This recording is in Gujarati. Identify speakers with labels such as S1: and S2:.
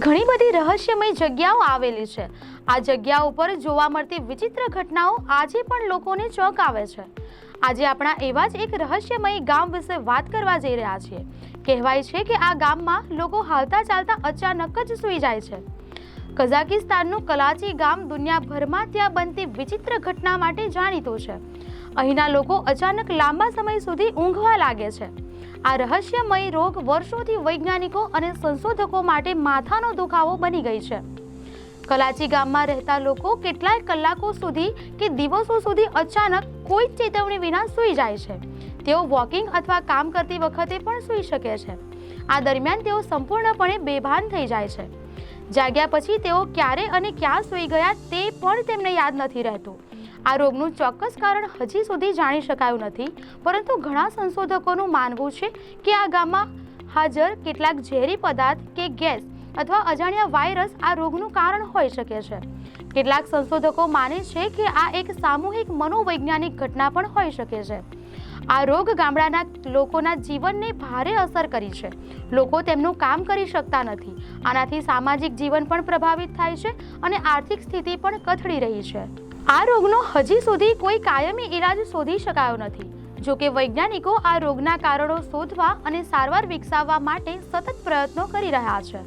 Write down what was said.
S1: ઘણી બધી રહસ્યમય જગ્યાઓ આવેલી છે। આ જગ્યાઓ પર જોવા મળતી વિચિત્ર ઘટનાઓ આજે પણ લોકોને ચોંકાવે છે। આજે આપણા એવા જ એક રહસ્યમય ગામ વિશે વાત કરવા જઈ રહ્યા છીએ। કહેવાય છે કે આ ગામમાં લોકો હાલતા ચાલતા અચાનક જ સૂઈ જાય છે। કઝાકિસ્તાનનું કલાચી ગામ દુનિયાભરમાં ત્યાં બનતી વિચિત્ર ઘટના માટે જાણીતું છે। અહીંના લોકો અચાનક લાંબા સમય સુધી ઊંઘવા લાગે છે। આ રહસ્યમય રોગ વર્ષોથી વૈજ્ઞાનિકો અને સંશોધકો માટે માથાનો દુખાવો બની ગઈ છે। કલાચી ગામમાં રહેતા લોકો કેટલાય કલાકો સુધી કે દિવસો સુધી અચાનક કોઈ ચેતવણી વિના સૂઈ જાય છે। તેઓ વોકિંગ અથવા કામ કરતી વખતે પણ સૂઈ શકે છે। આ દરમિયાન તેઓ સંપૂર્ણપણે બેભાન થઈ જાય છે। જાગ્યા પછી તેઓ ક્યારે અને ક્યાં સૂઈ ગયા તે પણ તેમને યાદ નથી રહેતું। આ રોગનું ચોક્કસ કારણ હજી સુધી જાણી શકાયું નથી, પરંતુ ઘણા સંશોધકોનું માનવું છે કે આ ગામમાં હાજર કેટલાક ઝેરી પદાર્થ કે ગેસ અથવા અજાણ્યા વાયરસ આ રોગનું કારણ હોઈ શકે છે। કેટલાક સંશોધકો માને છે કે આ એક સામૂહિક મનોવૈજ્ઞાનિક ઘટના પણ હોઈ શકે છે। આ રોગ ગામડાના લોકોના જીવનને ભારે અસર કરી છે। લોકો તેમનું કામ કરી શકતા નથી। આનાથી સામાજિક જીવન પણ પ્રભાવિત થાય છે અને આર્થિક સ્થિતિ પણ કથળી રહી છે। આ રોગનો હજી સુધી કોઈ કાયમી ઈલાજ શોધી શકાયો નથી। જો કે વૈજ્ઞાનિકો આ રોગના કારણો શોધવા અને સારવાર વિકસાવવા માટે સતત પ્રયત્નો કરી રહ્યા છે।